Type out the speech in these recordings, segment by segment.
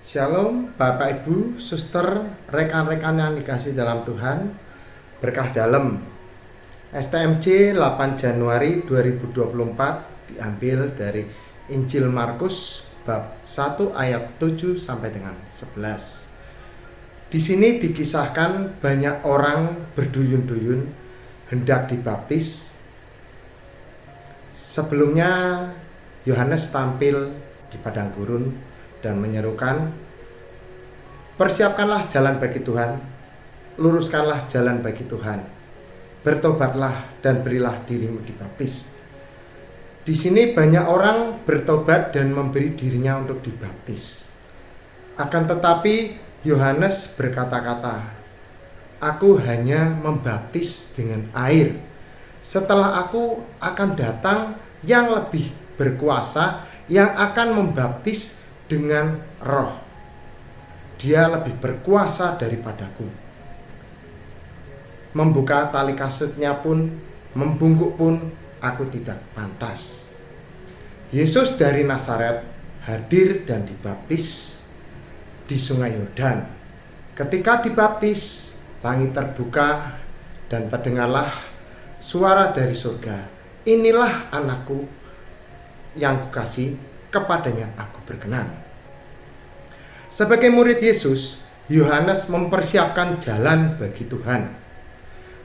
Shalom Bapak Ibu, Suster, rekan-rekan yang dikasih dalam Tuhan. Berkah dalam STMJ 8 Januari 2024 diambil dari Injil Markus bab 1 ayat 7 sampai dengan 11. Di sini dikisahkan banyak orang berduyun-duyun hendak dibaptis. Sebelumnya Yohanes tampil di padang gurun dan menyerukan, "Persiapkanlah jalan bagi Tuhan, luruskanlah jalan bagi Tuhan. Bertobatlah dan berilah dirimu dibaptis." Di sini banyak orang bertobat dan memberi dirinya untuk dibaptis. Akan tetapi Yohanes berkata-kata, "Aku hanya membaptis dengan air. Setelah aku akan datang yang lebih berkuasa, yang akan membaptis dengan Roh. Dia lebih berkuasa daripadaku. Membuka tali kasutnya pun, membungkuk pun, aku tidak pantas." Yesus dari Nazaret hadir dan dibaptis di Sungai Yordan. Ketika dibaptis, langit terbuka dan terdengarlah suara dari surga, "Inilah anakku yang kukasihi, kepadanya aku berkenan." Sebagai murid Yesus, Yohanes mempersiapkan jalan bagi Tuhan.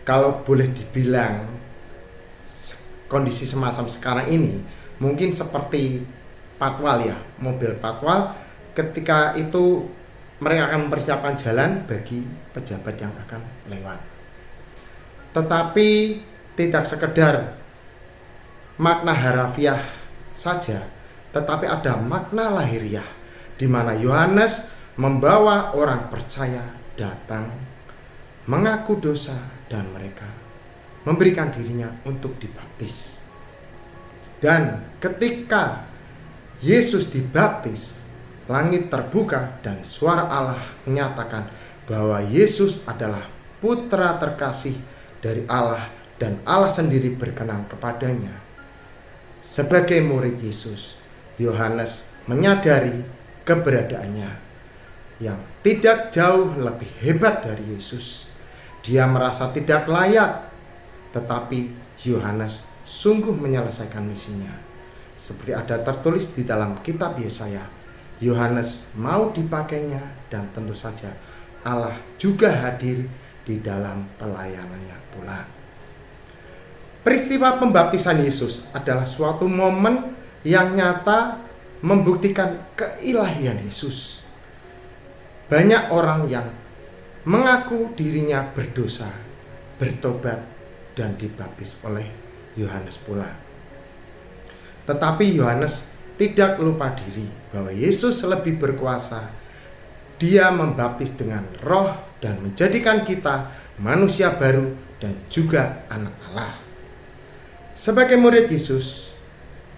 Kalau boleh dibilang kondisi semacam sekarang ini mungkin seperti patwal ya, mobil patwal. Ketika itu mereka akan mempersiapkan jalan bagi pejabat yang akan lewat. Tetapi tidak sekedar makna harafiah saja, tetapi ada makna lahiriah, di mana Yohanes membawa orang percaya datang, mengaku dosa, dan mereka memberikan dirinya untuk dibaptis. Dan ketika Yesus dibaptis, langit terbuka dan suara Allah menyatakan bahwa Yesus adalah putra terkasih dari Allah dan Allah sendiri berkenan kepadanya. Sebagai murid Yesus, Yohanes menyadari keberadaannya yang tidak jauh lebih hebat dari Yesus. Dia merasa tidak layak, tetapi Yohanes sungguh menyelesaikan misinya. Seperti ada tertulis di dalam kitab Yesaya, Yohanes mau dipakainya, dan tentu saja Allah juga hadir di dalam pelayanannya pula. Peristiwa pembaptisan Yesus adalah suatu momen yang nyata membuktikan keilahian Yesus. Banyak orang yang mengaku dirinya berdosa, bertobat, dan dibaptis oleh Yohanes pula. Tetapi Yohanes tidak lupa diri bahwa Yesus lebih berkuasa. Dia membaptis dengan Roh dan menjadikan kita manusia baru dan juga anak Allah. Sebagai murid Yesus,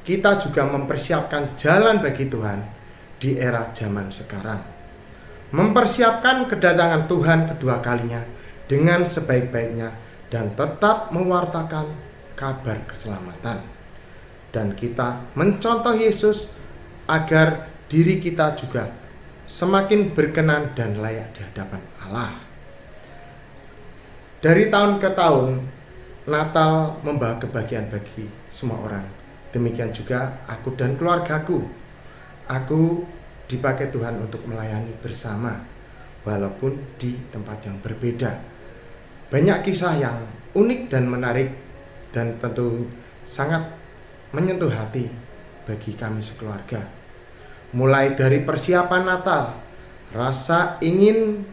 kita juga mempersiapkan jalan bagi Tuhan di era zaman sekarang. Mempersiapkan kedatangan Tuhan kedua kalinya dengan sebaik-baiknya dan tetap mewartakan kabar keselamatan. Dan kita mencontoh Yesus agar diri kita juga semakin berkenan dan layak di hadapan Allah. Dari tahun ke tahun, Natal membawa kebahagiaan bagi semua orang. Demikian juga aku dan keluargaku. Aku dipakai Tuhan untuk melayani bersama, walaupun di tempat yang berbeda. Banyak kisah yang unik dan menarik, dan tentu sangat menyentuh hati bagi kami sekeluarga. Mulai dari persiapan Natal, rasa ingin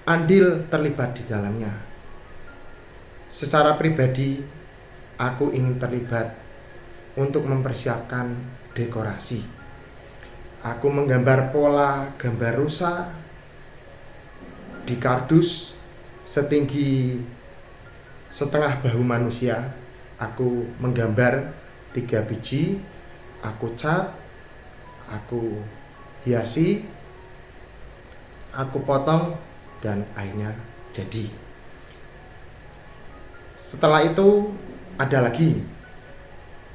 andil terlibat di dalamnya. Secara pribadi, aku ingin terlibat untuk mempersiapkan dekorasi. Aku menggambar pola gambar rusa di kardus setinggi setengah bahu manusia. Aku menggambar 3 biji, aku cat, aku hiasi, aku potong, dan akhirnya jadi. Setelah itu ada lagi,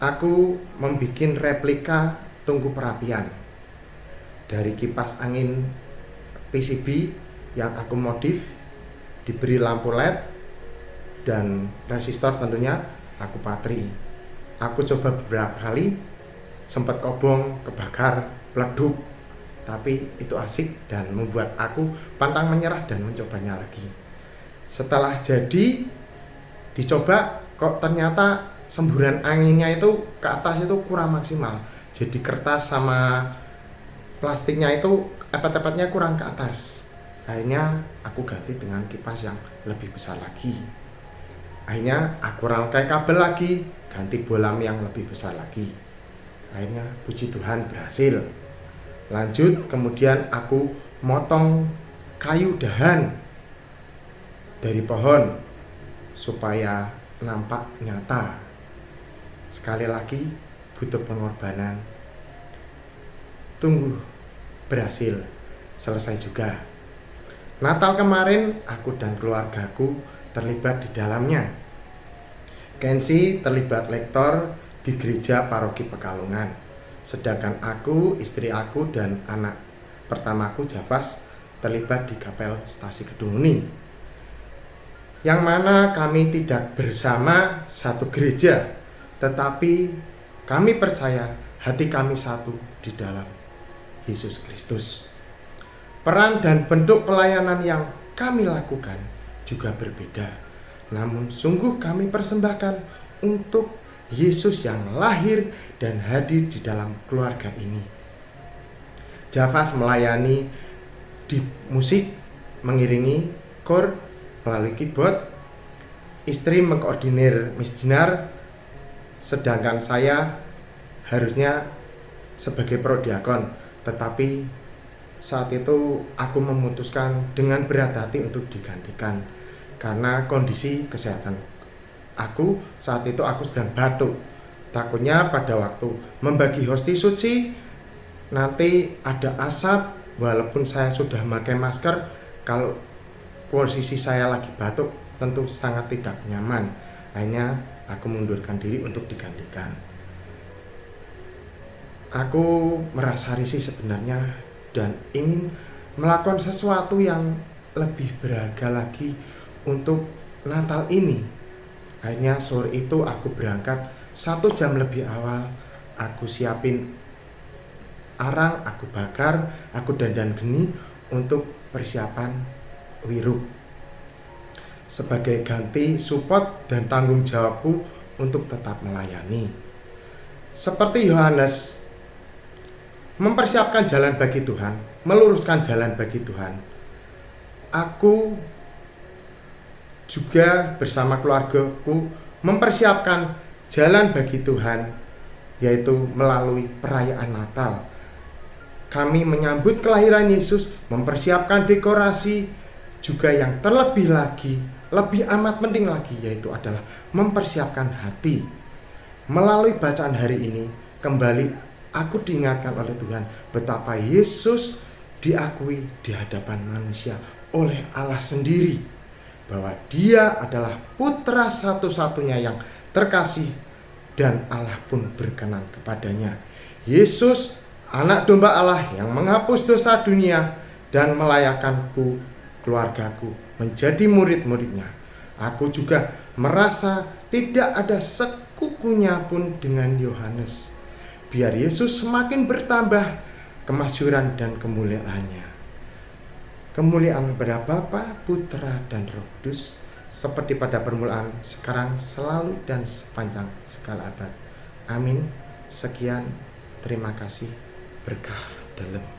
aku membuat replika tungku perapian. dari kipas angin PCB yang aku modif, diberi lampu LED dan resistor tentunya aku patri. Aku coba beberapa kali, sempat kobong, kebakar, meleduk, tapi itu asik dan membuat aku pantang menyerah dan mencobanya lagi. Setelah jadi dicoba, kok ternyata semburan anginnya itu ke atas itu kurang maksimal. Jadi kertas sama plastiknya itu epet-epetnya kurang ke atas. Akhirnya aku ganti dengan kipas yang lebih besar lagi. Akhirnya aku rangkai kabel lagi, ganti bolam yang lebih besar lagi. Akhirnya puji Tuhan berhasil. Lanjut, kemudian aku motong kayu dahan dari pohon supaya nampak nyata. Sekali lagi butuh pengorbanan. Tunggu, berhasil, selesai juga. Natal kemarin aku dan keluargaku terlibat di dalamnya. Kensi terlibat lektor di gereja paroki Pekalongan, sedangkan aku, istri aku, dan anak pertamaku Javas terlibat di kapel Stasi Kedung Uni, yang mana kami tidak bersama satu gereja, tetapi kami percaya hati kami satu di dalam Yesus Kristus. Peran dan bentuk pelayanan yang kami lakukan juga berbeda, namun sungguh kami persembahkan untuk Yesus yang lahir dan hadir di dalam keluarga ini. Javas melayani di musik, mengiringi kor melalui keyboard, istri mengkoordinir misdinar, sedangkan saya harusnya sebagai prodiakon, tetapi saat itu aku memutuskan dengan berat hati untuk digantikan karena kondisi kesehatan aku saat itu. Aku sedang batuk, takutnya pada waktu membagi hosti suci nanti ada asap, walaupun saya sudah memakai masker. Kalau posisi saya lagi batuk tentu sangat tidak nyaman. Akhirnya aku mundurkan diri untuk digantikan. Aku merasa risih sebenarnya dan ingin melakukan sesuatu yang lebih berharga lagi untuk Natal ini. Akhirnya sore itu aku berangkat 1 jam lebih awal. Aku siapin arang, aku bakar, aku dandan geni untuk persiapan wiruk, sebagai ganti support dan tanggung jawabku untuk tetap melayani. Seperti Yohanes mempersiapkan jalan bagi Tuhan, meluruskan jalan bagi Tuhan, aku juga bersama keluargaku mempersiapkan jalan bagi Tuhan, yaitu melalui perayaan Natal. Kami menyambut kelahiran Yesus, mempersiapkan dekorasi, juga yang terlebih lagi, lebih amat penting lagi, yaitu adalah mempersiapkan hati. Melalui bacaan hari ini, kembali aku diingatkan oleh Tuhan betapa Yesus diakui di hadapan manusia oleh Allah sendiri, bahwa Dia adalah putra satu-satunya yang terkasih dan Allah pun berkenan kepadanya. Yesus, anak domba Allah yang menghapus dosa dunia dan melayakkanku, keluargaku, menjadi murid-muridnya. Aku juga merasa tidak ada sekukunya pun dengan Yohanes. Biar Yesus semakin bertambah kemasyhuran dan kemuliaannya. Kemuliaan kepada Bapa, Putra, dan Roh Kudus, seperti pada permulaan, sekarang, selalu, dan sepanjang segala abad. Amin. Sekian, terima kasih, berkah dalam.